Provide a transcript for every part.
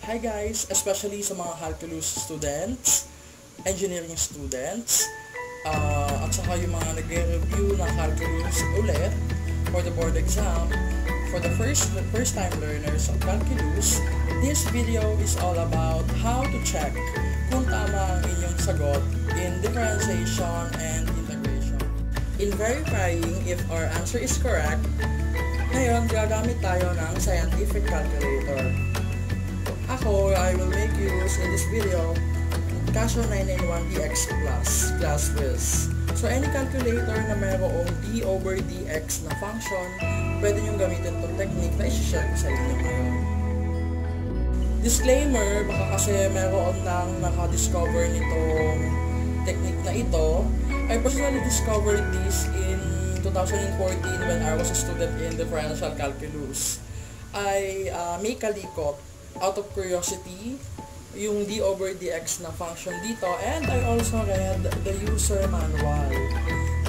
Hi guys, especially sa mga calculus students, engineering students, at saka yung mga nagre-review ng calculus ulit for the board exam. For the first time learners of calculus, this video is all about how to check kung tama ang inyong sagot in differentiation and integration. In verifying if our answer is correct, ngayon gagamit tayo ng scientific calculator. I will make use in this video Casio 991DX Plus Class Wiz. So any calculator na mayroong d/dx na function, pwede nyo gamitin itong technique na isi-share ko sa inyo ngayon. Disclaimer, baka kasi mayroon nang nakadiscover nitong technique na ito. I personally discovered this in 2014 when I was a student in differential calculus. I make a likot out of curiosity yung d/dx na function dito, and I also read the user manual.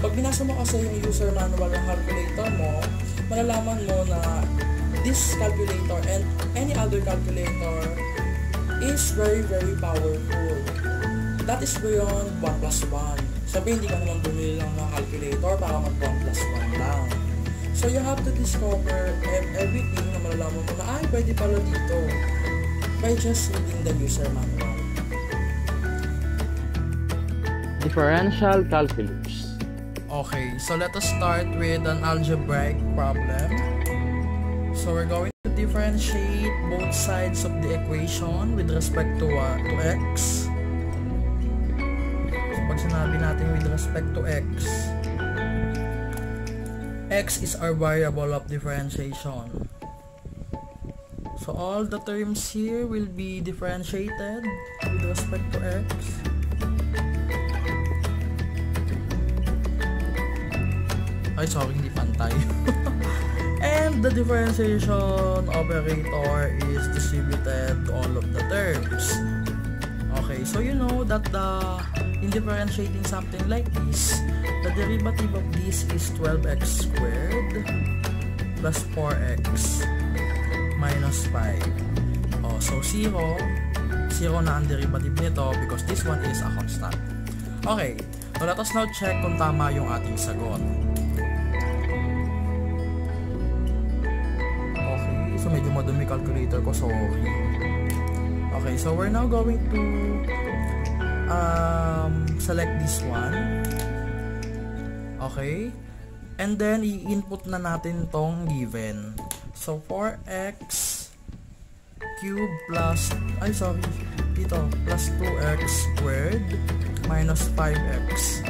Pag binasa mo kasi yung user manual ng calculator mo, malalaman mo na this calculator and any other calculator is very powerful. That is beyond 1 plus 1. Sabi, hindi ka naman bumili lang ng calculator para mag 1 plus 1 lang. So you have to discover everything na malalaman mo na pwede pala dito by just reading the user manual. Differential calculus. Okay, so let us start with an algebraic problem. So we're going to differentiate both sides of the equation with respect to x. So pag sinabi natin with respect to x is our variable of differentiation. So all the terms here will be differentiated with respect to x. Sorry, hindi pantay. And the differentiation operator is distributed to all of the terms. Okay, so you know that in differentiating something like this, the derivative of this is 12x squared plus 4x minus 5. So 0 na ang derivative nito because this one is a constant. Okay, so let us now check kung tama yung ating sagot. Okay, so medyo madumi calculator ko, sorry. Okay, so we're now going to select this one. Okay, and then i-input na natin tong given. So 4x cube plus plus 2x squared minus 5x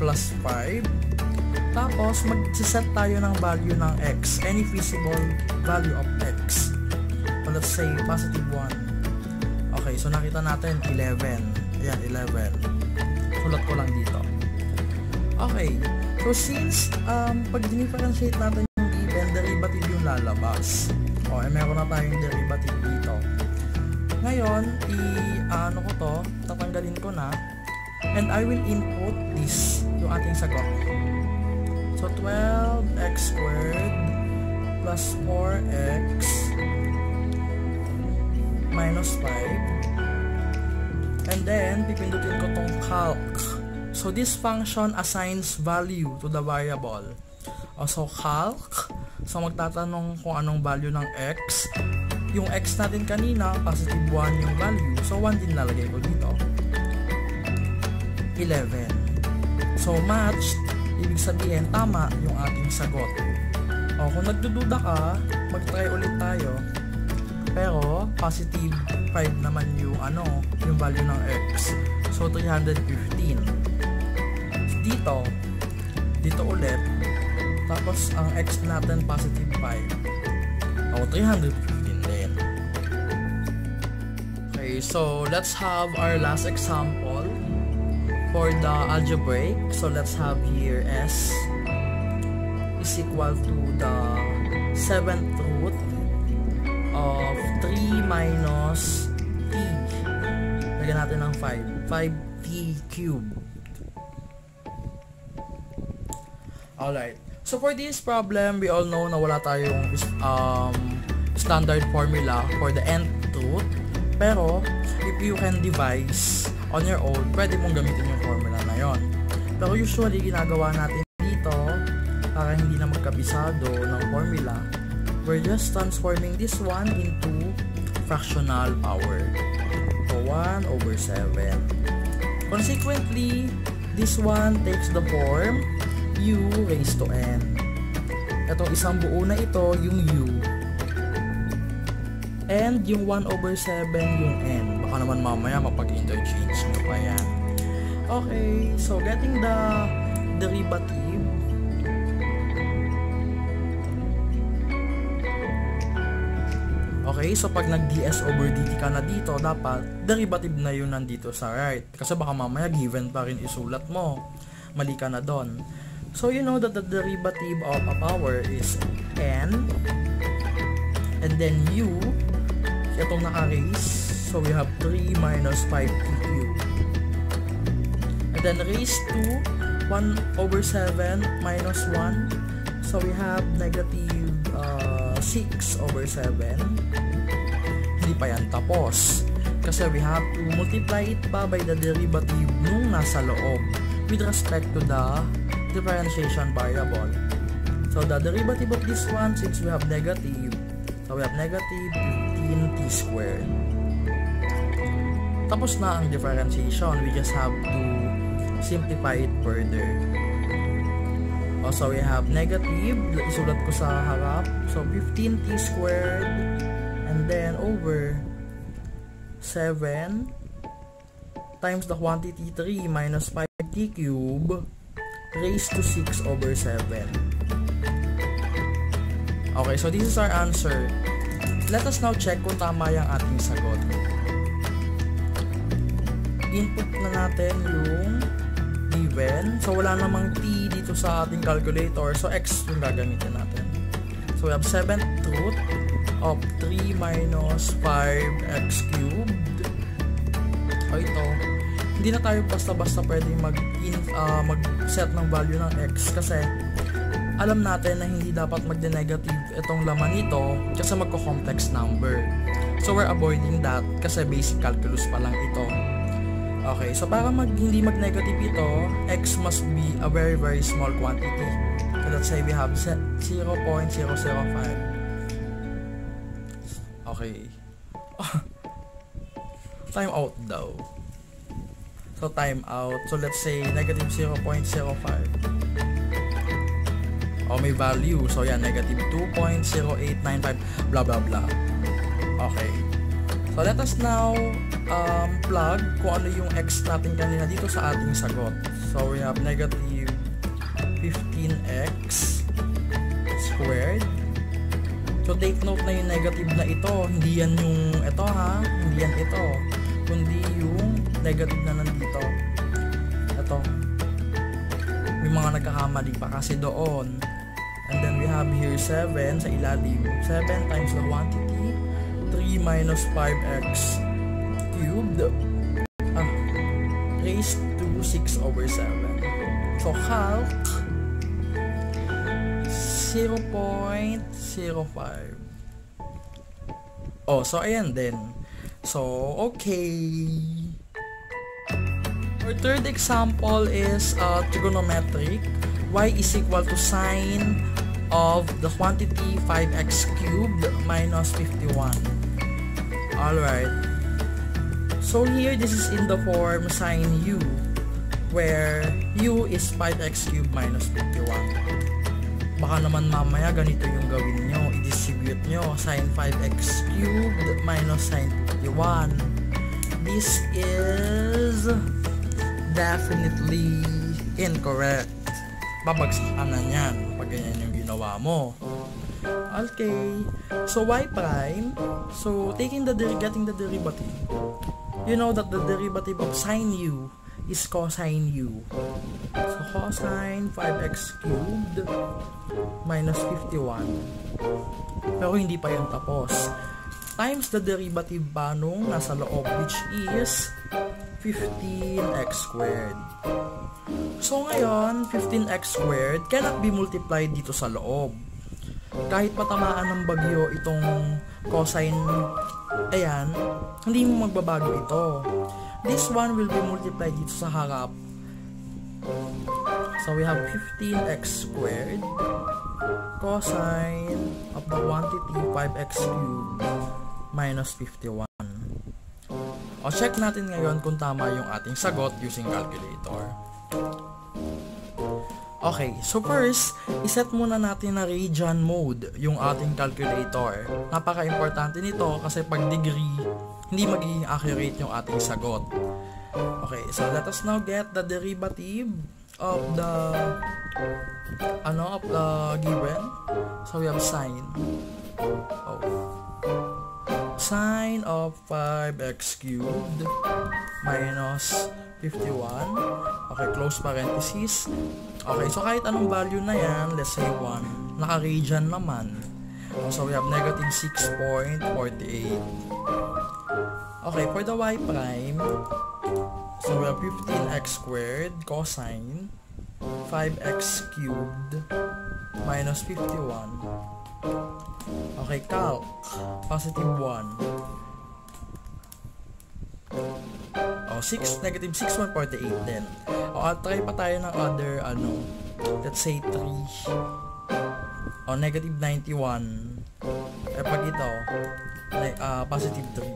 plus 5. Tapos mag-set tayo ng value ng x, any feasible value of x. So let's say positive 1. Okay, so nakita natin 11. Ayan, 11. Sulat ko lang dito. Okay, so since pag dinifferentiate natin yung given, derivative yung lalabas. Meron na tayong derivative dito. Ngayon, tatanggalin ko na, and I will input this, yung ating sagot. So 12x squared plus 4x minus 5, and then pipindutin ko tong calc. So this function assigns value to the variable. So calc, so magtatanong kung anong value ng x. Yung x natin kanina, positive 1 yung value. So 1 din nalagay ko dito. 11. So matched, ibig sabihin tama yung ating sagot. Kung nagdududa ka, mag-try ulit tayo. Pero positive 5 naman yung value ng x. So 315. Dito ulit. Tapos ang x natin positive 5. 315 din. Okay, so let's have our last example for the algebraic. So let's have here s is equal to the 7th root of 3 minus t. Lagyan natin ng 5t cubed. Alright, so for this problem, we all know na wala tayong standard formula for the nth root. Pero, if you can devise on your own, pwede mong gamitin yung formula na yon. Pero usually, ginagawa natin dito, para hindi na magkabisado ng formula, we're just transforming this one into fractional power. So, 1/7. Consequently, this one takes the form u raised to n. Itong isang buo na ito, yung u. And yung 1/7, yung n. Baka naman mamaya mapag-interchange nyo pa yan. Okay, so getting the derivative. Okay, so pag nag-ds over dt ka na dito, dapat derivative na yun nandito sa right. Kasi baka mamaya given pa rin isulat mo. Mali ka na doon. So you know that the derivative of a power is n. And then u, itong naka-raise. So we have 3 minus 5t cubed. And then raised to 1/7 minus 1. So we have negative 6/7. Hindi pa yan tapos. Kasi we have to multiply it pa by the derivative nung nasa loob with respect to the differentiation variable. So the derivative of this one, since we have negative, so we have negative 15t squared. Tapos na ang differentiation. We just have to simplify it further. So we have negative, isulat ko sa harap. So 15t squared and then over 7 times the quantity 3 minus 5t cubed raised to 6/7. Okay, so this is our answer. Let us now check kung tama yung ating sagot. Input na natin yung given. So wala namang t dito sa ating calculator. So x yung gagamitin natin. So we have 7th root of 3 minus 5x cubed. O ito. Hindi na tayo basta-basta pwedeng mag-set ng value ng x kasi alam natin na hindi dapat magde-negative itong laman nito kasi magko-complex number. So we're avoiding that kasi basic calculus pa lang ito. Okay, so para hindi mag-negative ito, x must be a very very small quantity. So let's say we have 0.005. Okay. Time out daw. So time out. So let's say negative 0.05. May value. So yan, negative 2.0895 blah blah blah. Okay. So let us now plug kung ano yung x natin kanina dito sa ating sagot. So we have negative 15x squared. So take note na yung negative na ito, hindi yan yung ito ha, hindi yan ito, kundi yung negative na nandito. Ito. May mga nagkakamali pa kasi doon. And then we have here 7 sa ilalim. 7 times the quantity 3 minus 5x cubed raised to 6/7. So calc 0.05. So ayan din. So okay. Our third example is trigonometric. Y is equal to sine of the quantity 5x cubed minus 51. Alright. So here, this is in the form sine u, where u is 5x cubed minus 51. Baka naman mamaya ganito yung gawin nyo. I-distribute nyo sine 5x cubed minus sine 51. This is definitely incorrect. Babagsakan na yan pag ganyan yung ginawa mo. Okay, so y prime, so getting the derivative, you know that the derivative of sine u is cosine u. So cosine 5x cubed minus 51. Pero hindi pa yan tapos. Times the derivative pa nung nasa loob, which is 15x squared. So ngayon, 15x squared cannot be multiplied dito sa loob. Kahit patamaan ng bagyo itong cosine, ayan, hindi mo magbabago ito. This one will be multiplied dito sa harap. So we have 15x squared cosine of the quantity 5x cubed minus 51. O check natin ngayon kung tama yung ating sagot using calculator. Okay, so first, iset muna natin na radian mode yung ating calculator. Napaka-importante nito kasi pag degree, hindi magiging accurate yung ating sagot. Okay, so let us now get the derivative of the given. So we have sine of 5x cubed minus 51. Okay, close parenthesis. Okay, so kahit anong value na yan, let's say 1, naka-radian naman. So we have negative 6.48. Okay, for the y prime, so we have 15x squared cosine 5x cubed minus 51. Okay, calc, positive 1. O, negative 6.48 din. O, try pa tayo ng other, let's say 3. O, negative 91. Pag ito, positive 3.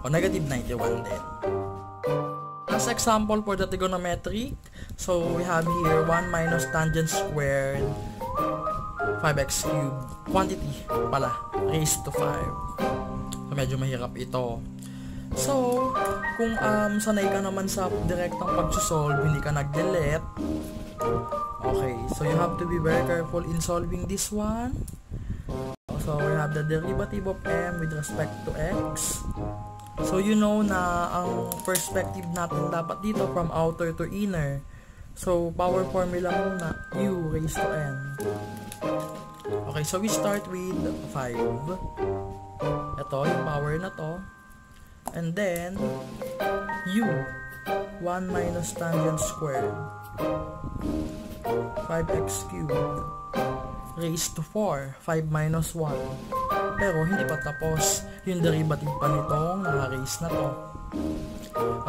O, negative 91 din. As example for the trigonometric, so we have here 1 minus tangent squared 5x cubed, quantity pala, raised to 5. So, medyo mahirap ito. So, kung sanay ka naman sa direktang pag-solve, hindi ka nag-delete. Okay, so you have to be very careful in solving this one. So, we have the derivative of m with respect to x. So, you know na ang perspective natin dapat dito from outer to inner. So, power formula muna, u raised to n. Okay, so we start with 5. Ito, yung power na to. And then, u, 1 minus tangent squared, 5x cubed, raised to 4, 5 minus 1. Pero, hindi pa tapos. Yung derivative pa nitong naka-raise na to.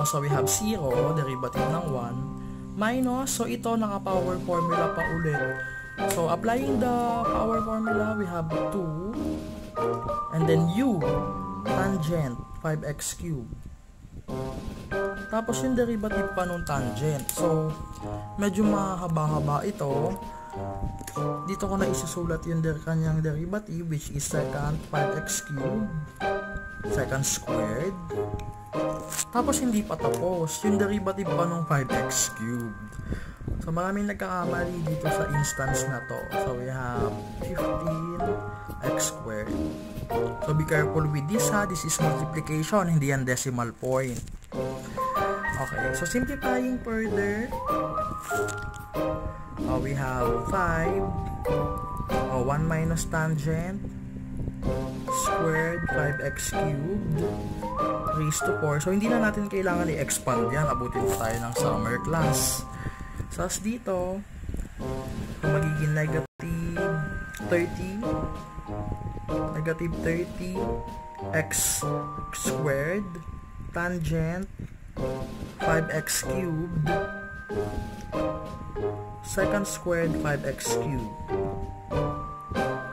So, we have 0, derivative ng 1, minus, so ito naka-power formula pa ulit. So, applying the power formula, we have 2, and then u, tangent, 5x cubed. Tapos yung derivative pa nung tangent. So, medyo mahaba-haba ito. Dito ko na isusulat yung kanyang derivative, which is secant 5x cubed, secant squared. Tapos hindi pa tapos yung derivative pa nung 5x cubed. So, maraming nagkakamali dito sa instance na to. So, we have 15x squared. So, be careful with this ha. This is multiplication, hindi yan decimal point. Okay, so simplifying further, we have 5, 1 minus tangent squared 5x cubed raised to 4. So, hindi na natin kailangan i-expand yan. Abutin pa tayo ng summer class. So, as dito, magiging negative 30 x squared tangent 5x cubed secant squared 5x cubed.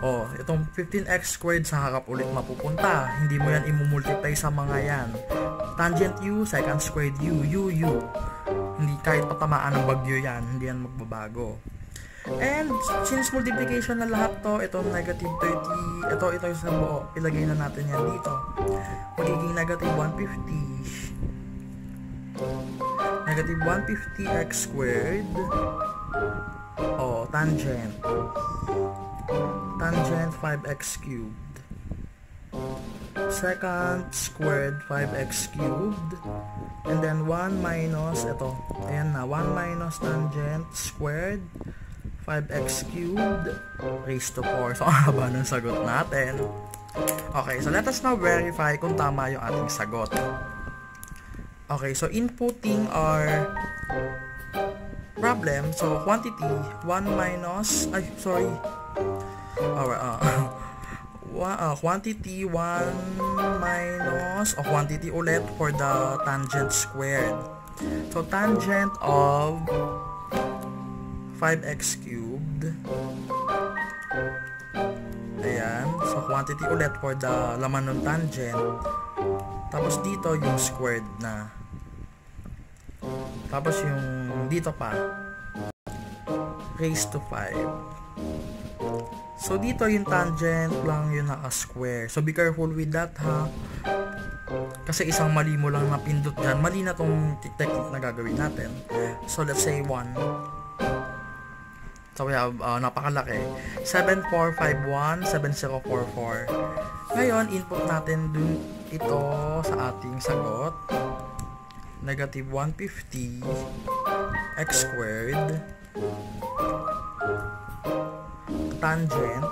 Oh, itong 15x squared sa harap ulit mapupunta. Hindi mo yan imumultiply sa mga yan. Tangent u, secant squared u. Hindi, kahit patamaan ng bagyo yan, hindi yan magbabago. And since multiplication na lahat to, itong negative 30, ito yung sa buo, ilagay na natin yan dito. Magiging negative 150. Negative 150x squared. Tangent 5x cubed. Secant squared 5x cubed. And then 1 minus, ito, ayan na, 1 minus tangent squared 5x cubed raised to 4. So, ang haba ng sagot natin. Okay, so let us now verify kung tama yung ating sagot. Okay, so inputting our problem. So, quantity, 1 minus, 1 quantity 1 minus quantity ulit for the tangent squared. So tangent of 5x cubed. Ayan. So quantity ulit for the laman ng tangent. Tapos dito yung squared na. Tapos yung dito pa raised to 5. So dito yung tangent lang yung naka-square. So be careful with that, ha. Kasi isang mali mo lang napindot dyan. Mali na tong technique na gagawin natin. So let's say 1. So we have napakalaki. 7451, 7044. Ngayon, input natin dun ito sa ating sagot. Negative 150 x squared tangent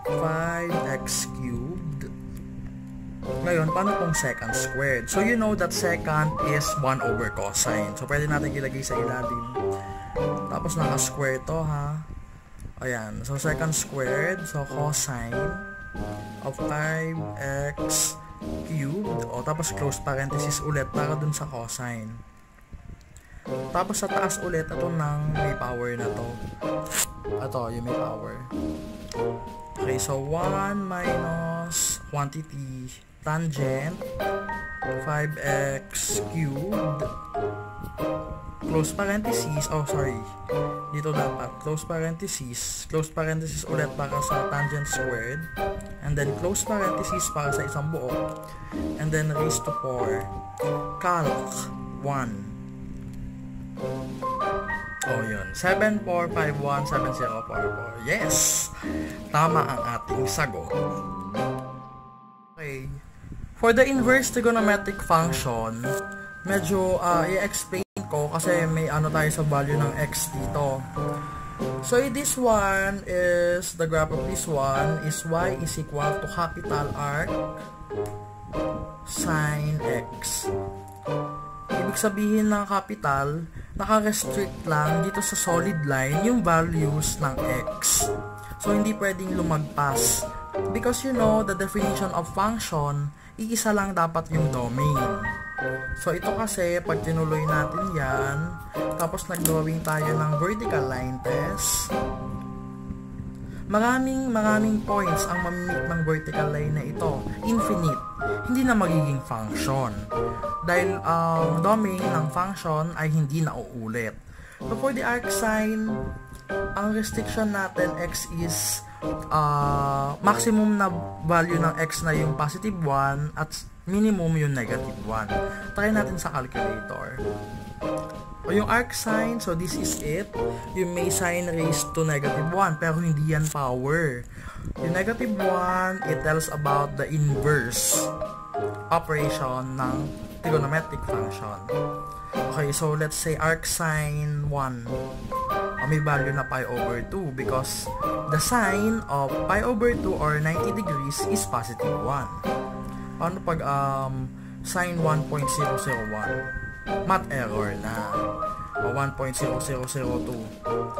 5x cubed. Ngayon, paano kung secant squared? So you know that secant is 1 over cosine. So pwede natin ilagay sa ilalim. Tapos naka-square to, ha. Ayan. So secant squared. So cosine of 5x cubed. O tapos close parenthesis ulit para dun sa cosine. Tapos sa taas ulit, ito nang may power na to. Ito, yung may power. Okay, so 1 minus quantity tangent 5x cubed close parenthesis, dito dapat close parenthesis ulit para sa tangent squared, and then close parenthesis para sa isang buo, and then raised to 4 calc 1. Yun. 74517044. Yes! Tama ang ating sagot. Okay. For the inverse trigonometric function, medyo i-explain ko kasi may ano tayo sa value ng x dito. So this one is, the graph of this one is y is equal to capital arc sin x. Ibig sabihin ng capital, naka-restrict lang dito sa solid line yung values ng x. So, hindi pwedeng lumagpas. Because you know, the definition of function, iisa lang dapat yung domain. So, ito kasi, pag tinuloy natin yan, tapos nag-drawing tayo ng vertical line test, maraming points ang mamimit ng vertical line na ito. Infinite. Hindi na magiging function. Dahil ang domain ng function ay hindi na uulit. So for the arc sign, ang restriction natin x is maximum na value ng x na yung positive 1 at minimum yung negative 1. Try natin sa calculator. O yung arc sign, so this is it. You may sign raised to negative 1, pero hindi yan power. Yung negative 1, it tells about the inverse operation ng trigonometric function. Okay, so let's say arc sign 1. May value na pi over 2 because the sign of pi over 2 or 90 degrees is positive 1. Paano pag sin 1.001? Math error na. O 1.00002.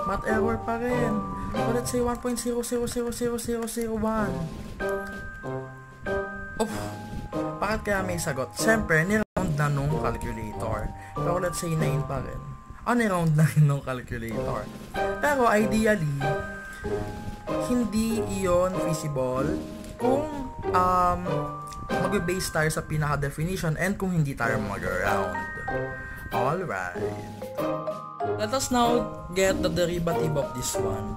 Math error pa rin. O let's say 1.0000001. Bakit kaya may sagot? Siyempre, ni-round na nung calculator. Pero let's say 9 pa rin. Ni-round na rin nung calculator. Pero ideally, hindi iyon feasible kung mag-base tayo sa pinaka-definition and kung hindi tayo mag-round. Alright. Let us now get the derivative of this one.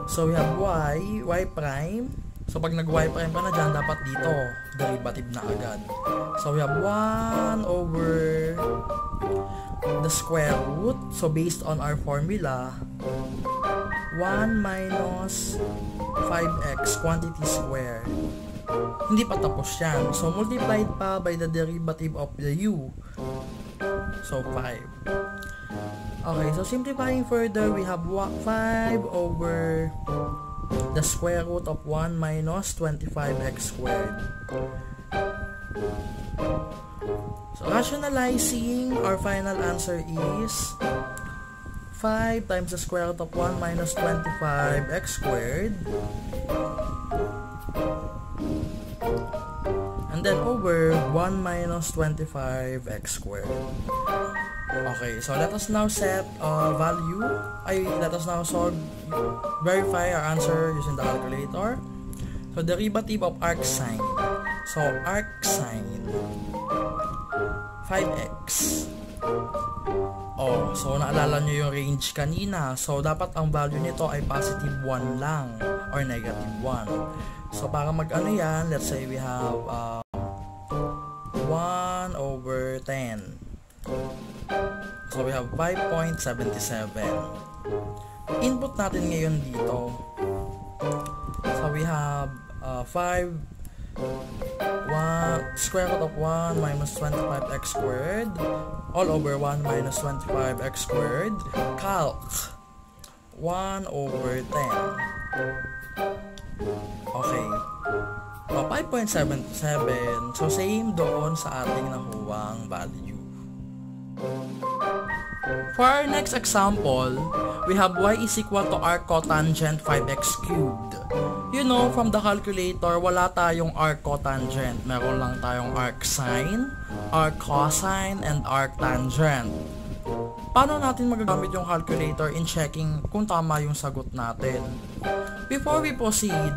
So we have y prime. So pag nag-y prime ka na dyan, dapat dito, derivative na agad. So we have 1 over the square root. So based on our formula, 1 minus 5x quantity square. Hindi pa tapos yan. So multiplied pa by the derivative of the u. So 5. Okay, so simplifying further, we have 5 over the square root of 1 minus 25x squared. So rationalizing, our final answer is 5 times the square root of 1 minus 25x squared and then over 1 minus 25x squared. Okay, so let us now set value. Let us now verify our answer using the calculator. So derivative of arc sine. So arc sine 5x. Oh, so naalala nyo yung range kanina. So dapat ang value nito ay positive 1 lang or negative 1. So para mag-ano yan, let's say we have 1 over 10. So we have 5.77. Input natin ngayon dito. So we have 1 square root of 1 minus 25x squared all over 1 minus 25x squared calc 1 over 10. Okay. 5.77. So same doon sa ating nakuhang value. For our next example, we have y is equal to arccotangent 5x cubed. You know, from the calculator, wala tayong arccotangent. Meron lang tayong arcsine, arccosine, and arctangent. Paano natin magagamit yung calculator in checking kung tama yung sagot natin? Before we proceed,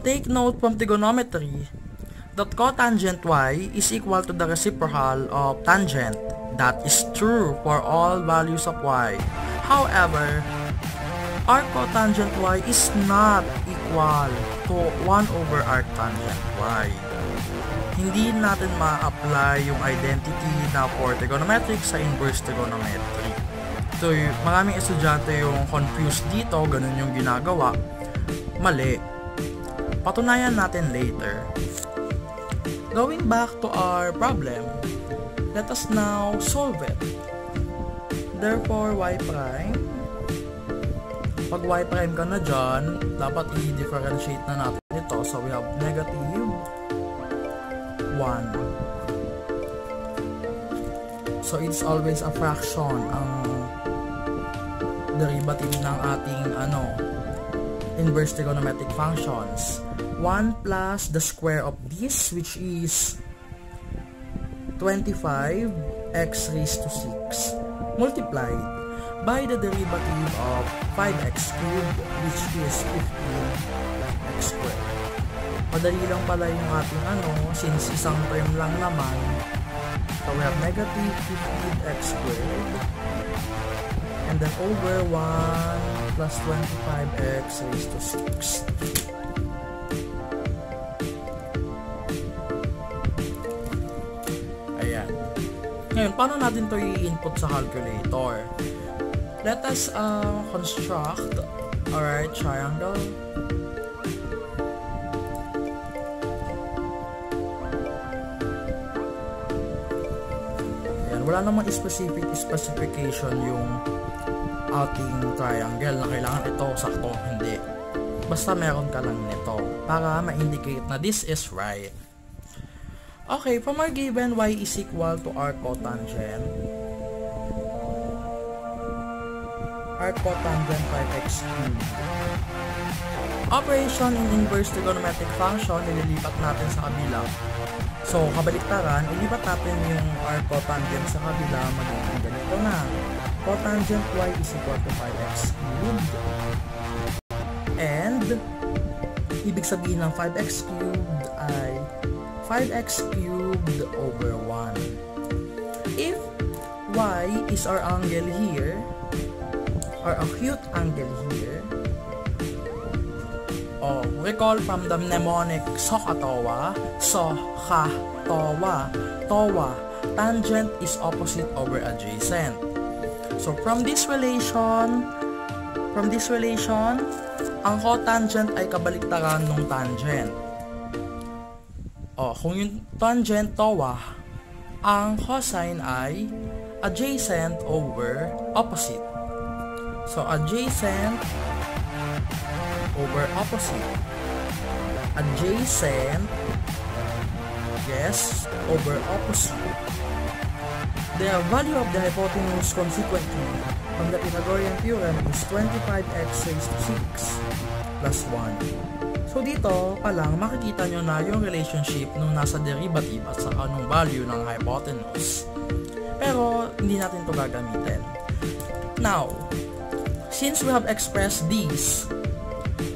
take note from trigonometry that cotangent y is equal to the reciprocal of tangent. That is true for all values of y. However, arccotangent y is not equal to 1 over arctangent y. Hindi natin ma-apply yung identity na for trigonometric sa inverse trigonometric. So, maraming estudyante yung confused dito, ganun yung ginagawa. Mali. Patunayan natin later. Going back to our problem, let us now solve it. Therefore, y prime, pag y prime ka na dyan, dapat i-differentiate na natin ito. So, we have negative 1. So, it's always a fraction ang derivative ng ating inverse trigonometric functions. 1 plus the square of this, which is 25x raised to 6 multiplied by the derivative of 5x cubed, which is 15x squared. Madali lang pala yung ating since isang term lang naman. So we have negative 15x squared and then over 1 plus 25x raised to 6. Ngayon, paano natin to i-input sa calculator? Let us construct a right triangle. Ayan, wala namang specification yung ating triangle na kailangan ito sakto, hindi. Basta meron ka lang nito para ma-indicate na this is right. Okay, from our given y is equal to arccotangent 5x cubed. Operation in inverse trigonometric function, nililipat natin sa kabila. So, kabaliktaran, ilipat natin yung arccotangent sa kabila, magiging ganito na. Cotangent y is equal to 5x cubed. And, ibig sabihin ng 5x cubed ay 5x cubed over 1. If y is our angle here, or acute angle here, recall from the mnemonic SOHCAHTOA, TOWA, tangent is opposite over adjacent. So from this relation, ang cotangent ay kabaliktaran ng tangent. Kung yung tangent TOWA, ang cosine ay adjacent over opposite. So, adjacent over opposite. Adjacent, yes, over opposite. The value of the hypotenuse consequently from the Pythagorean theorem is 25x raised to 6 plus 1. So, So dito pa lang makikita nyo na yung relationship nung nasa derivative at sa anong value ng hypotenuse. Pero hindi natin to gagamitin. Now, since we have expressed these,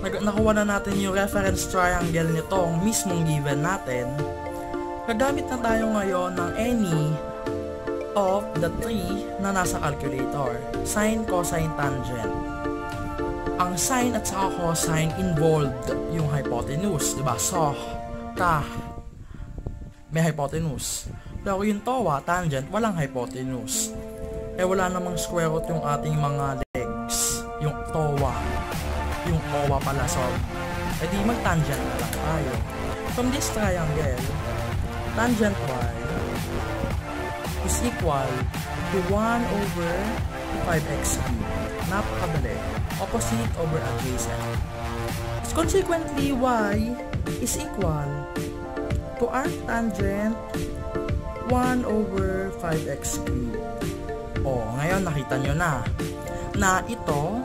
nakuha na natin yung reference triangle nitong mismong given natin, gagamit na tayo ngayon ng any of the three na nasa calculator. Sine, cosine, tangent. Ang sine at saka cosine involved yung hypotenuse, diba? So, may hypotenuse. Pero yung TOA, tangent, walang hypotenuse. Wala namang square root yung ating mga legs. Yung TOA. Yung TOA pala, so, di mag-tangent na lang tayo. From this triangle, tangent y is equal to 1 over 5x cubed. Napakadali. Opposite over adjacent. Consequently, y is equal to arctangent 1 over 5x cubed. Ngayon nakita nyo na ito,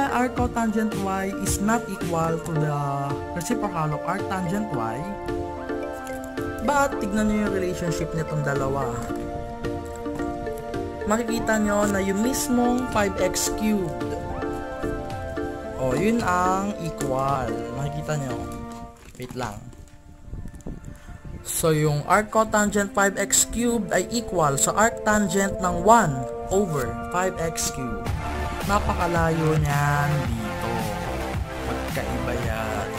arccotangent y is not equal to the reciprocal of arctangent y. But tignan nyo yung relationship nitong dalawa. Makikita nyo na yung mismong 5x cubed, yun ang equal. Makikita nyo, wait lang. So yung arccotangent 5x cubed ay equal sa arctangent ng 1 over 5x cubed. Napakalayo niyan dito, magkaiba yan.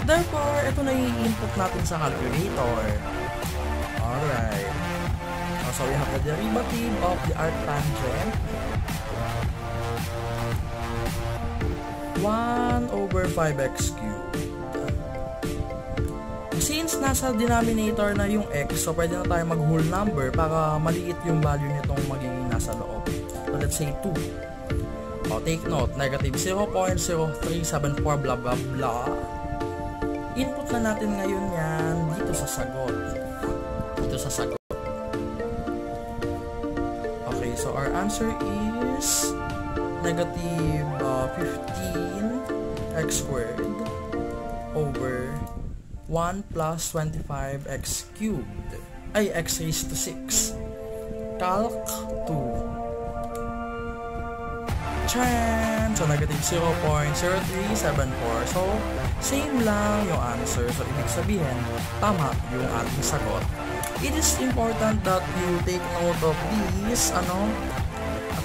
Therefore, ito na i-input natin sa calculator. Alright. So we have the derivative of the arctangent 1 over 5x cubed. Since nasa denominator na yung x, so pwede na tayo mag-whole number para maliit yung value nitong magiging nasa loob. So let's say 2. Take note, negative 0.0374 blah blah blah. Input na natin ngayon yan dito sa sagot. So our answer is negative 15x squared over 1 plus 25x cubed ay x raised to 6. Calc 2. So negative 0.0374. So same lang yung answer. So ibig sabihin tama yung ating sagot. It is important that you take note of this, at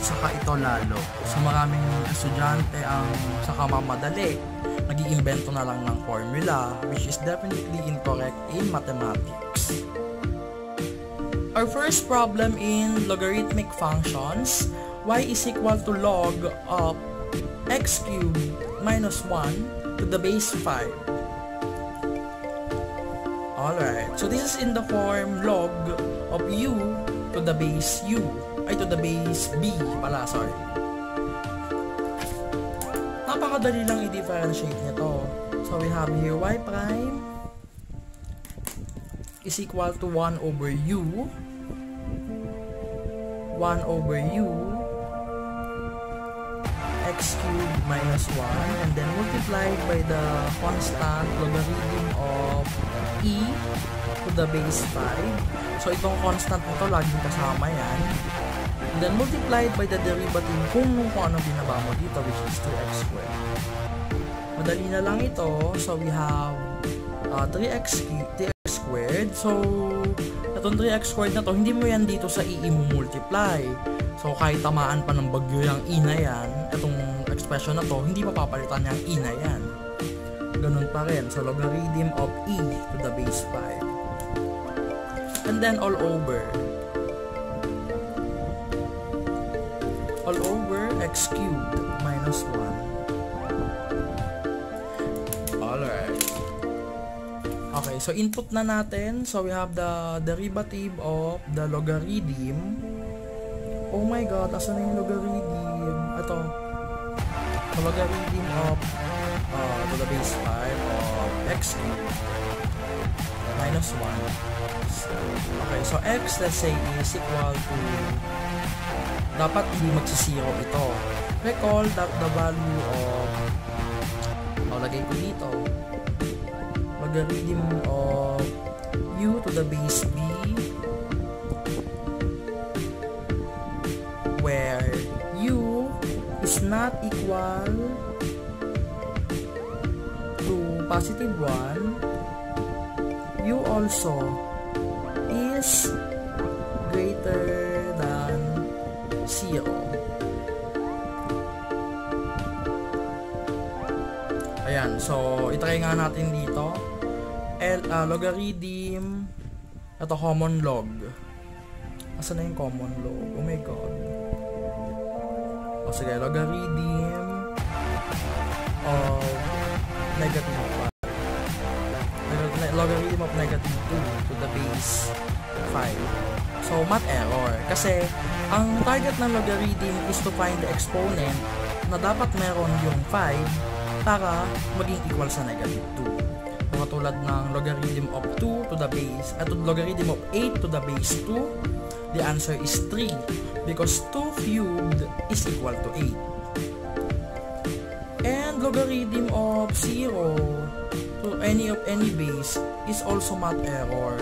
saka ito lalo. So maraming estudyante ang saka mamadali, nag-iimbento na lang ng formula, which is definitely incorrect in mathematics. Our first problem in logarithmic functions, y is equal to log of x cubed minus 1 to the base 5. Alright, so this is in the form log of u to the base u, to the base b pala, sorry. Napakadali lang i-differentiate nito. So we have here y prime is equal to 1 over u x cubed minus 1, and then multiplied by the constant logarithm of e to the base 5. So itong constant nito laging kasama yan, and then multiplied by the derivative kung anong binaba mo dito, which is 2x squared. Madali na lang ito. So we have 3x squared. So itong 3x squared na to, hindi mo yan dito sa e multiply. So kahit tamaan pa ng bagyo yung e na yan, itong expression na to, hindi mapapalitan yung e na yan. Ganun pa rin. So logarithm of e to the base 5. And then all over x cubed minus 1. Alright. Okay, so input na natin. So we have the derivative of the logarithm. Oh my god, asan na yung logarithm? Ito. The logarithm of to the base 5 of x cubed minus minus 1. Okay, so x, let's say, is equal to, dapat hindi magsisiro ito. Recall that the value of, lagay ko dito, logarithm of u to the base b, where u is not equal to positive 1, u also is greater than 0. Ayan, so itry nga natin dito. Logarithm, ito common log. Asan na yung common log? Oh my god. O sige, logarithm of negative 1. Logarithm of negative 2 to the base 5. So, math error. Kasi, ang target ng logarithm is to find the exponent na dapat meron yung 5 para maging equal sa negative 2. Katulad ng logarithm of 2 to the base, at logarithm of 8 to the base 2, the answer is 3 because 2 cubed is equal to 8. And logarithm of 0 to any base is also math error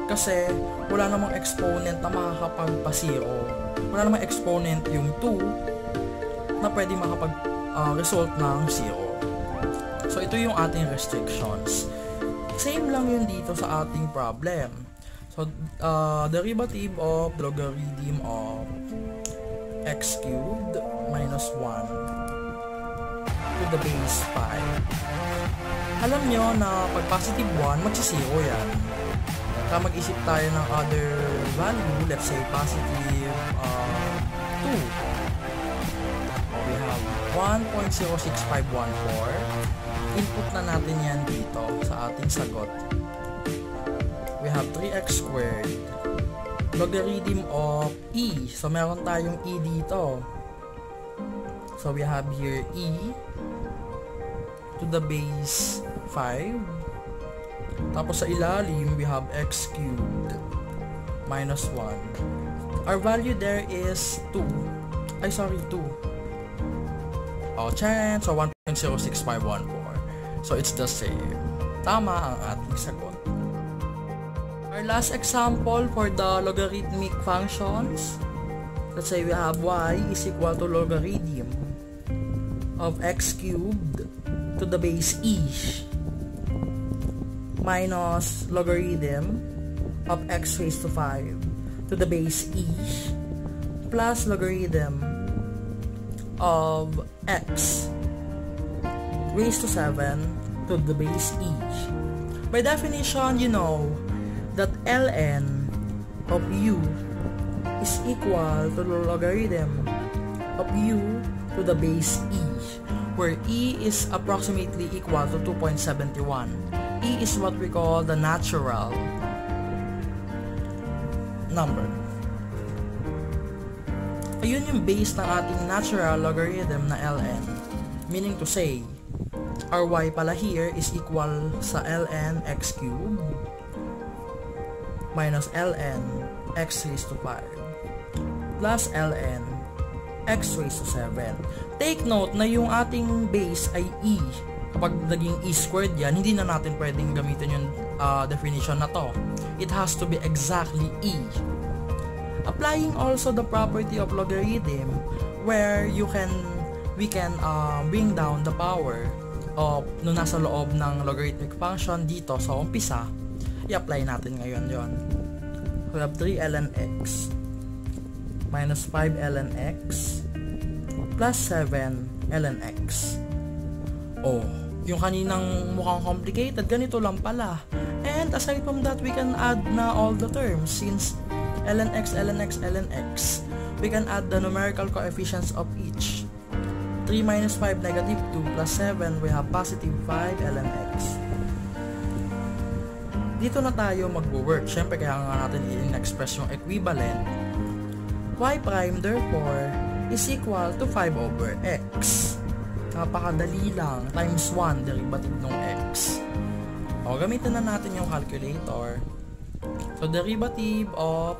kasi wala namang exponent na makakapagpa-0. Wala namang exponent yung 2 na pwede makapag-result ng 0. So, ito yung ating restrictions. Same lang yun dito sa ating problem. So, derivative of logarithm of x cubed minus 1 to the base 5. Alam nyo na pag positive 1, magsisiro yan. Kaya mag-isip tayo ng other value, let's say positive 2. We have 1.06514. Input na natin yan dito sa ating sagot. We have 3x squared. Logarithm of e. So, meron tayong e dito. So, we have here e to the base 5. Tapos sa ilalim, we have x cubed minus 1. Our value there is 2. Ay, sorry, 2. Oh, chance. So, 1.06514. So, it's the same. Tama ang ating sagot. Our last example for the logarithmic functions. Let's say we have y is equal to logarithm of x cubed to the base e minus logarithm of x raised to 5 to the base e plus logarithm of x raised to 7 to the base e. By definition, you know that ln of u is equal to the logarithm of u to the base e, where e is approximately equal to 2.71. E is what we call the natural number. Ayun yung base ng ating natural logarithm na ln. Meaning to say, our y pala here is equal sa ln x cubed minus ln x raised to 5 plus ln x raised to 7. Take note na yung ating base ay e. Kapag naging e squared yan, hindi na natin pwedeng gamitin yung definition na to. It has to be exactly e. Applying also the property of logarithm where we can bring down the power of nung nasa loob ng logarithmic function dito sa umpisa, i-apply natin ngayon yon. We have 3 ln x minus 5 ln x plus 7 ln x. Oh, yung kaninang mukhang complicated, ganito lang pala. And aside from that, we can add na all the terms. Since ln x, ln x, ln x, we can add the numerical coefficients of each. 3 minus 5 negative 2 plus 7, we have positive 5 ln x. Dito na tayo mag-work. Siyempre, kaya nga natin i-express yung equivalent. Y prime, therefore, is equal to 5 over x. Napakadali lang. Times 1, derivative ng x. O, gamitin na natin yung calculator. So, derivative of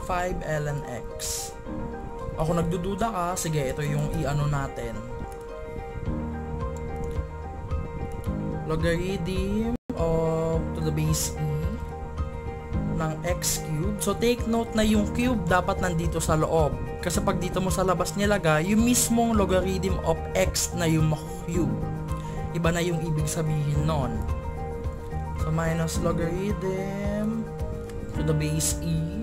5 ln x. O, kung nagdududa ka, sige, ito yung i-ano natin. Logarithm of to the base e ng x cube. So, take note na yung cube dapat nandito sa loob. Kasi pag dito mo sa labas nilagay, yung mismong logarithm of x na yung cube. Iba na yung ibig sabihin nun. So, minus logarithm to the base e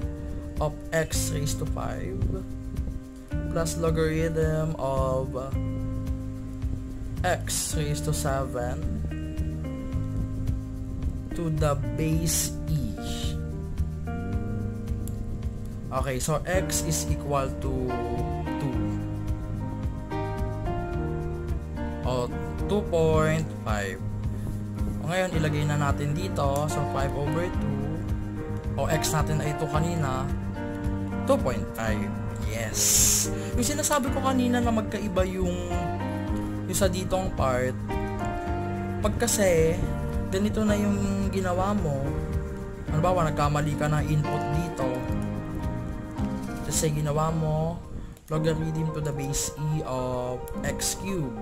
of x raised to 5 plus logarithm of x raised to 7 to the base e. Okay, so x is equal to 2. O, 2.5. Ngayon, ilagay na natin dito. So, 5 over 2. O, x natin ay ito kanina. 2.5. Yes. Yung sinasabi ko kanina na magkaiba yung sa ditong part. Pag kasi, ganito na yung ginawa mo. Ano ba, nagkamali ka ng input dito. Kasi ginawa mo logarithm to the base e of x cubed.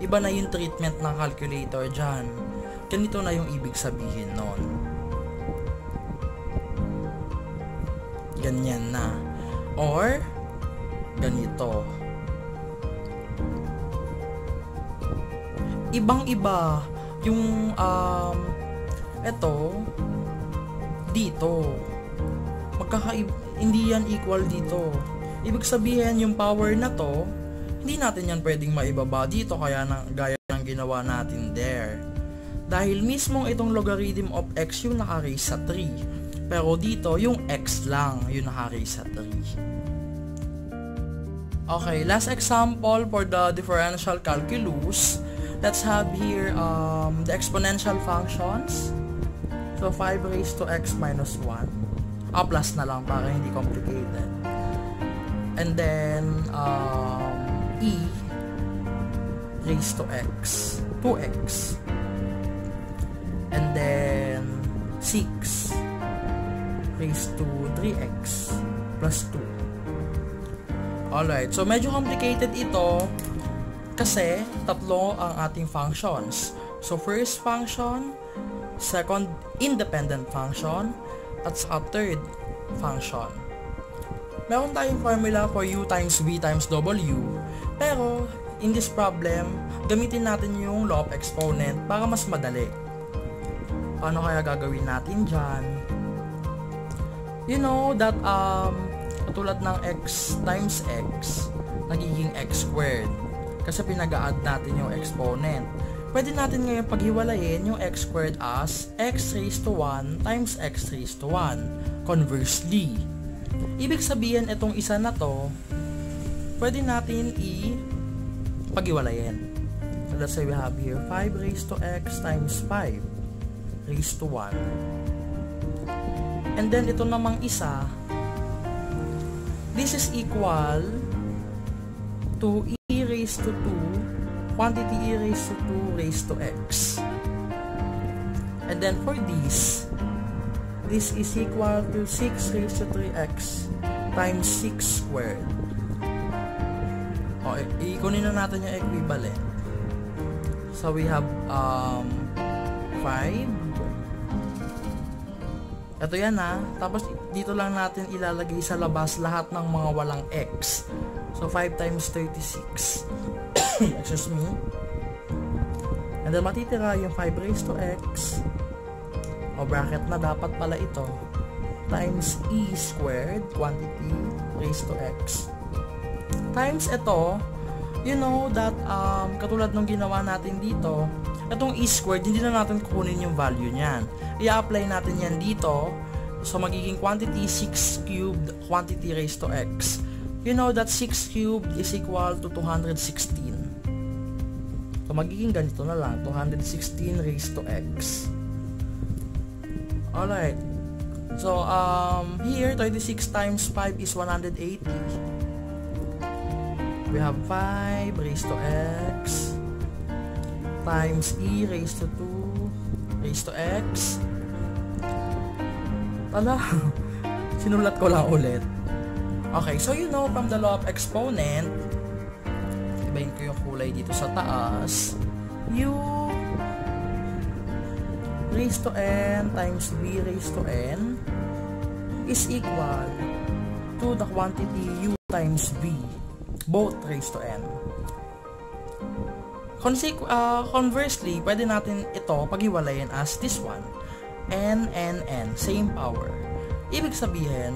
Iba na yung treatment ng calculator dyan. Ganito na yung ibig sabihin nun. Ganyan na. Or, ganito. Ibang-iba yung, eto, dito. Hindi yan equal dito. Ibig sabihin, yung power na to, hindi natin yan pwedeng maibaba dito gaya ng ginawa natin there. Dahil mismong itong logarithm of x yung naka-raise sa 3. Pero dito, yung x lang yung naka-raise sa 3. Okay, last example for the differential calculus. Let's have here the exponential functions. So, 5 raised to x minus 1. Plus na lang para hindi complicated. And then, e raised to x, 2x. And then, 6 raised to 3x plus 2. Alright, so medyo complicated ito kasi tatlo ang ating functions. So, first function, second independent function, at sa third function. Meron tayong formula for u times v times w, pero in this problem, gamitin natin yung law of exponent para mas madali. Paano kaya gagawin natin dyan? You know that katulad ng x times x, nagiging x squared. Kasi pinag-a-add natin yung exponent. Pwede natin ngayon paghiwalayin yung x squared as x raised to 1 times x raised to 1. Conversely, ibig sabihin itong isa na to, pwede natin paghiwalayin. So let's say we have here 5 raised to x times 5 raised to 1. And then ito namang isa, this is equal to e raised to 2 quantity e raised to 2 raised to x. And then for this is equal to 6 raised to 3x times 6 squared. Okay, ikunin na natin yung equivalent. So we have 5. Ito yan Tapos dito lang natin ilalagay sa labas lahat ng mga walang x. So 5 times 36. Excuse me. And then matitira yung 5 raised to x. O bracket na dapat pala ito. Times e squared, quantity raised to x. Times ito, you know that katulad nung ginawa natin dito, itong e squared, hindi na natin kukunin yung value niyan. I-apply natin yan dito. So magiging quantity 6 cubed quantity raised to x. You know that 6 cubed is equal to 216. So, magiging ganito na lang. 216 raised to x. Alright. So, here, 36 times 5 is 180. We have 5 raised to x times e raised to 2 raised to x. Tala, sinulat ko lang ulit. Okay, so you know from the law of exponent, ibahin ko yung kulay dito sa taas, u raised to n times b raised to n is equal to the quantity u times b, both raised to n. Conversely, pwede natin ito paghiwalayin as this one, n, same power. Ibig sabihin,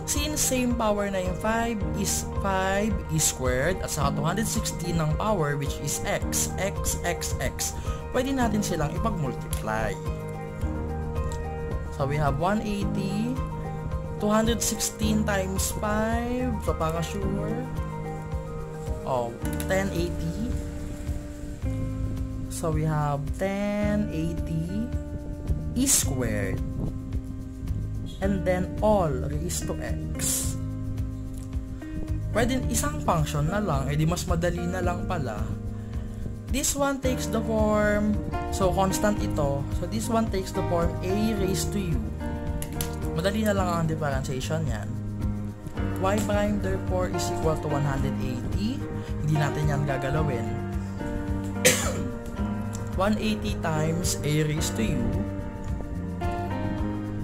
since same power na yung 5 is squared at saka 216 ng power which is x, pwede natin silang ipag-multiply. So we have 180, 216 times 5, so para sure, 1080. So we have 1080 e squared and then all raised to x. Pwede isang function na lang, edi mas madali na lang pala. This one takes the form, so constant ito, so this one takes the form a raised to u. Madali na lang ang differentiation yan. Y prime therefore is equal to 180. Hindi natin yan gagalawin. 180 times a raised to u.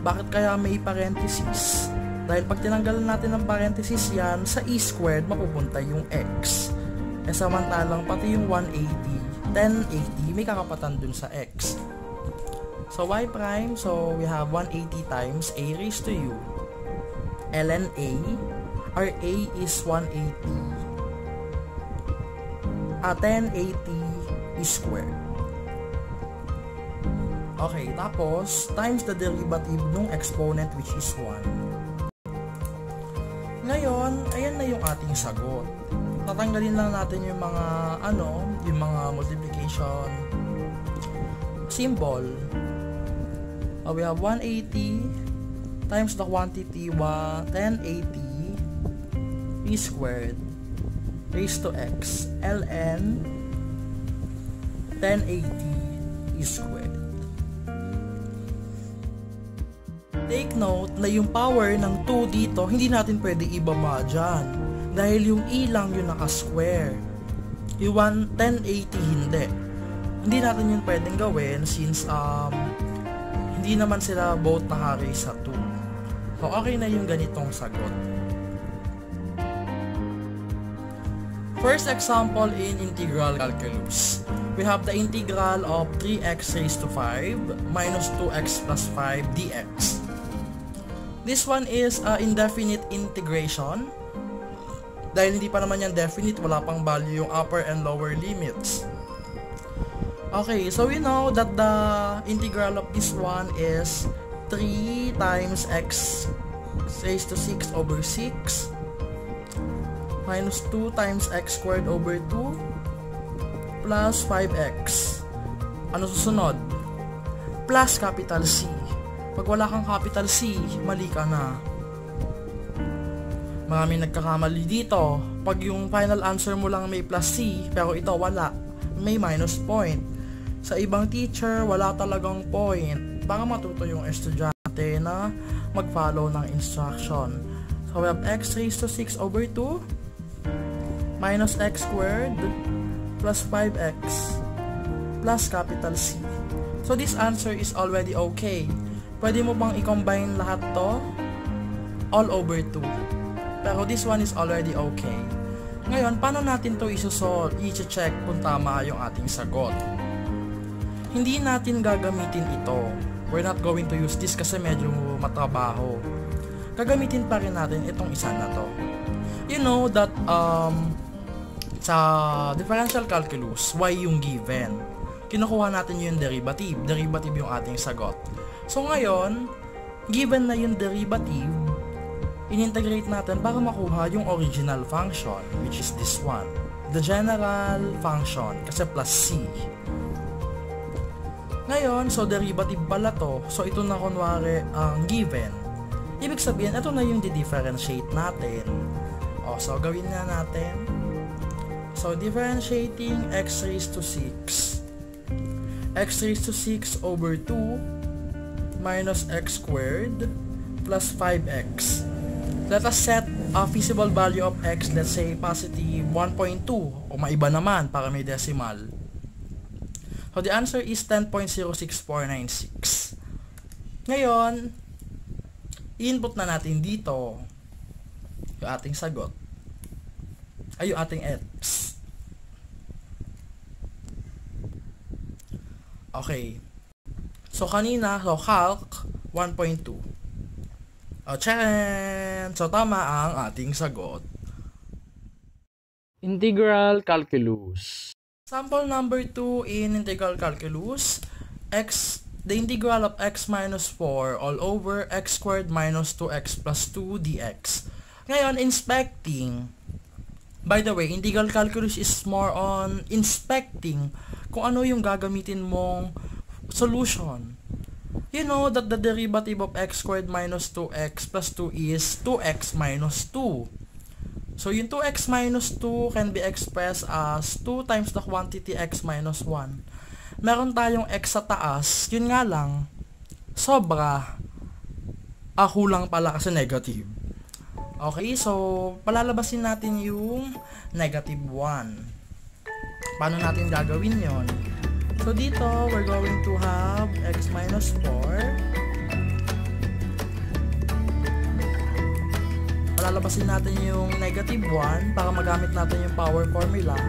Bakit kaya may parenthesis? Dahil pag tinanggalan natin ng parenthesis yan, sa e squared mapupunta yung x. E samantalang pati yung 180, 1080, may kakapatan dun sa x. So y prime, so we have 180 times a raised to u. ln a, our a is 180. 1080 e squared. Okay, tapos times the derivative ng exponent which is 1. Ngayon, ayan na yung ating sagot. Tatanggalin lang natin yung mga yung mga multiplication symbol. We have 180 times the quantity 1080 e squared raised to x ln 1080 e squared. Take note na yung power ng 2 dito, hindi natin pwede ibaba dyan. Dahil yung e lang yung naka-square. Yung 1080 hindi. Hindi natin yun pwedeng gawin since hindi naman sila both naka-raise sa 2. So okay na yung ganitong sagot. First example in integral calculus. We have the integral of 3x raised to 5 minus 2x plus 5 dx. This one is indefinite integration. Dahil hindi pa naman yan definite, wala pang value yung upper and lower limits. Okay, so we know that the integral of this one is 3 times x raised to 6 over 6 minus 2 times x squared over 2 plus 5x. Ano susunod? Plus capital C. Pag wala kang capital C, mali ka na. Maraming nagkakamali dito. Pag yung final answer mo lang may plus C, pero ito wala, may minus point. Sa ibang teacher, wala talagang point. Para matuto yung estudyante na mag-follow ng instruction. So we have x raised to 6 over 2 minus x squared plus 5x plus capital C. So this answer is already okay. Pwede mo bang i-combine lahat to? All over 2. Pero this one is already okay. Ngayon, paano natin to i-solve? I-check kung tama yung ating sagot. Hindi natin gagamitin ito. We're not going to use this kasi medyo matrabaho. Gagamitin pa rin natin itong isa na to. You know that sa differential calculus, y yung given. Kinukuha natin yung derivative. Derivative yung ating sagot. So ngayon, given na yung derivative, in-integrate natin para makuha yung original function, which is this one. The general function, kasi plus c. Ngayon, so derivative pala to. So ito na kunwari ang given. Ibig sabihin, ito na yung di-differentiate natin. So gawin na natin. So differentiating x raised to 6. x raised to 6 over 2 minus x squared plus 5x. Let us set a feasible value of x, let's say positive 1.2 o maiba naman para may decimal. So the answer is 10.06496. Ngayon, input na natin dito yung ating sagot. Ay, yung ating x. Okay. So kanina, so calc 1.2. O, charan! So, tama ang ating sagot. Integral calculus. Sample number 2 in integral calculus. The integral of x minus 4 all over x squared minus 2x plus 2 dx. Ngayon, inspecting. By the way, integral calculus is more on inspecting kung ano yung gagamitin mong solution. You know that the derivative of x squared minus 2x plus 2 is 2x minus 2. So, yung 2x minus 2 can be expressed as 2 times the quantity x minus 1. Meron tayong x sa taas, yun nga lang, sobra. Kulang pala kasi negative. Okay, so, palalabasin natin yung negative 1. Paano natin gagawin yon? So, dito, we're going to have x minus 4. Palalabasin natin yung negative 1 para magamit natin yung power formula.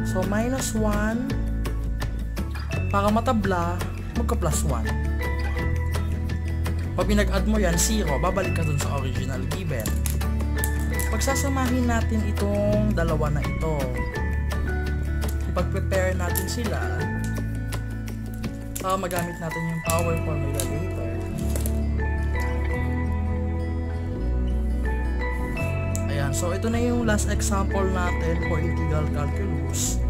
So, minus 1. Para matabla, magka-plus 1. Pag pinag-add mo yan, 0. Babalik ka dun sa original given. Pagsasamahin natin itong dalawa na ito. Ipag-prepare natin sila. Magamit natin yung power formula later. Ayan, so ito na yung last example natin for integral calculus.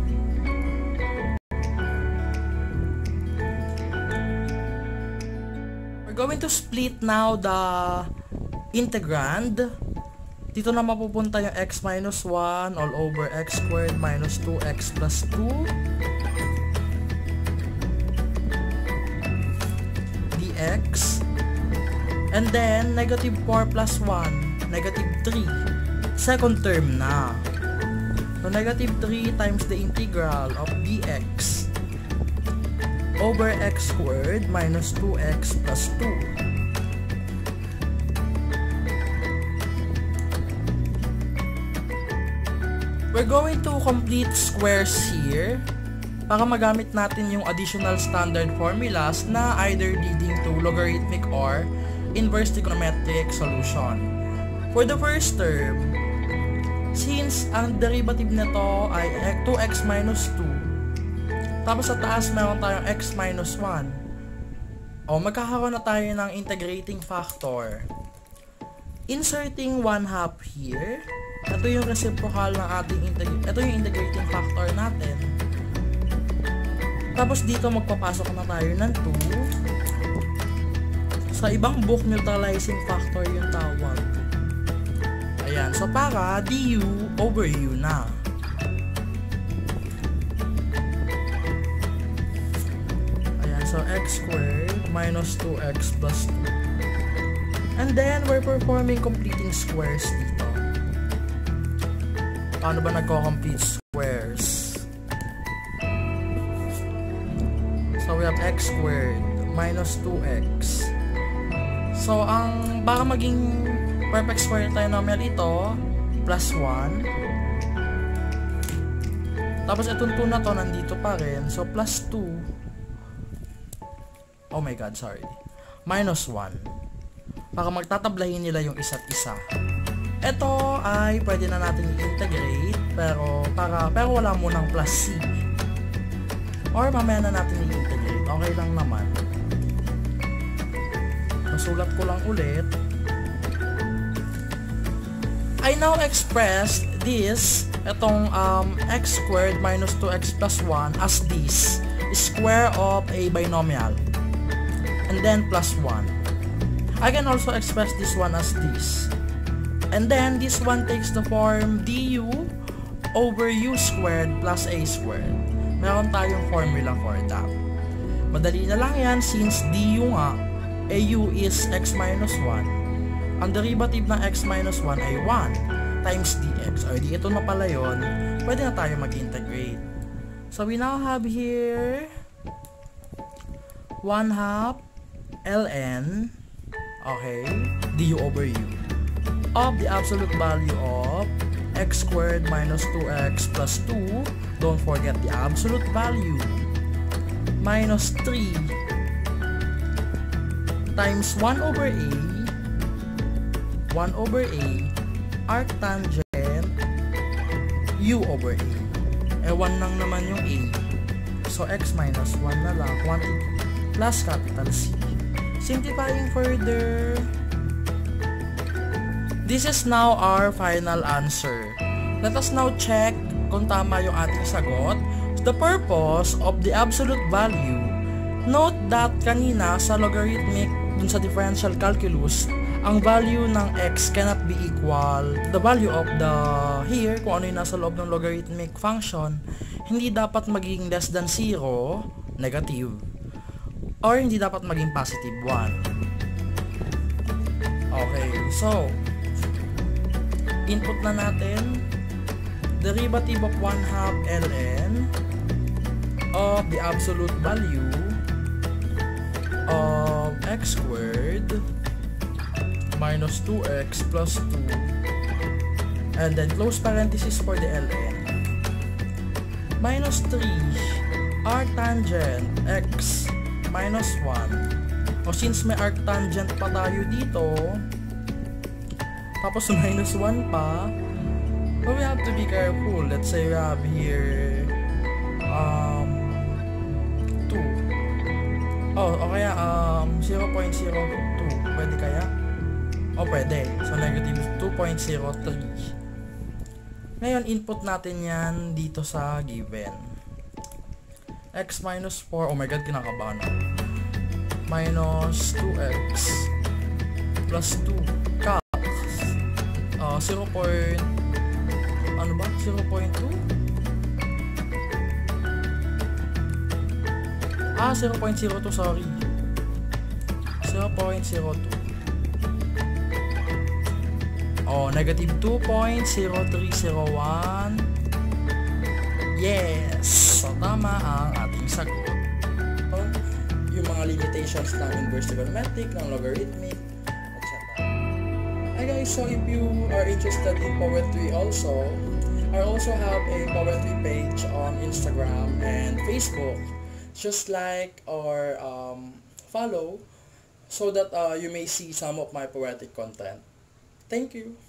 We're going to split now the integrand. Dito na mapupunta yung x minus 1 all over x squared minus 2x plus 2 dx. And then, negative 4 plus 1, negative 3. Second term na. So, negative 3 times the integral of dx over x squared minus 2x plus 2. We're going to complete squares here para magamit natin yung additional standard formulas na either leading to logarithmic or inverse trigonometric solution. For the first term, since ang derivative nito ay 2x minus 2, tapos sa taas meron tayong x minus 1, magkakaroon na tayo ng integrating factor. Inserting 1/2 here. Ito yung reciprocal ng ating ito yung integrating factor natin. Tapos dito magpapasok na tayo ng 2. Sa ibang book, neutralizing factor yung tawag. Ayan, so para du over u na. Ayan, so x squared minus 2x plus 2. And then, we're performing completing squares dito. Paano ba nagko-complete squares? So, we have x squared minus 2x. So, para maging perfect square trinomial ito, plus 1. Tapos, itong 2 na to, nandito pa rin. So, plus 2. Oh my God, sorry. Minus 1. Para magtatablahin nila yung isa't isa. Ito ay pwede na natin i-integrate pero wala munang plus c. Or mamaya na natin i-integrate. Okay lang naman. Masulat ko lang ulit. I now express this, itong x squared minus 2x plus 1 as this, square of a binomial. And then plus 1. I can also express this one as this. And then, this one takes the form du over u squared plus a squared. Meron tayong formula for that. Madali na lang yan since du nga, au is x minus 1. Ang derivative ng x minus 1 ay 1 times dx. O di ito na pala yun, pwede na tayo mag-integrate. So we now have here 1/2 ln, okay, du over u of the absolute value of x squared minus 2x plus 2, don't forget the absolute value, minus 3 times 1 over a arctangent u over a. 1 lang naman yung a. So, x minus 1 na lang, quantity plus capital C. Simplifying further, this is now our final answer. Let us now check kung tama yung ating sagot. The purpose of the absolute value. Note that kanina sa logarithmic, dun sa differential calculus, ang value ng x cannot be equal the value of the here, kung ano yung nasa loob ng logarithmic function, hindi dapat maging less than 0, negative, or hindi dapat maging positive 1. Okay, so input na natin derivative of 1/2 ln of the absolute value of x squared minus 2x plus 2, and then close parenthesis for the ln, minus 3 arctangent x minus 1. O since may arctangent pa tayo dito, tapos minus 1 pa, but we have to be careful. Let's say we have here 2. O kaya 0.02. Pwede kaya? O pwede. So negative 2.03. Ngayon input natin yan dito sa given. X minus 4. Oh my god, kinakabahan ako. Minus 2x plus 2 caps 0. Ano ba? 0.2? 0.02, sorry. 0.02. Negative 2.0301. Yes! So, tama ang ating sagot. Yung mga limitations ng inverse trigonometric, ng logarithmic, etc. Hi guys, so if you are interested in poetry also, I also have a poetry page on Instagram and Facebook. Just like or follow so that you may see some of my poetic content. Thank you.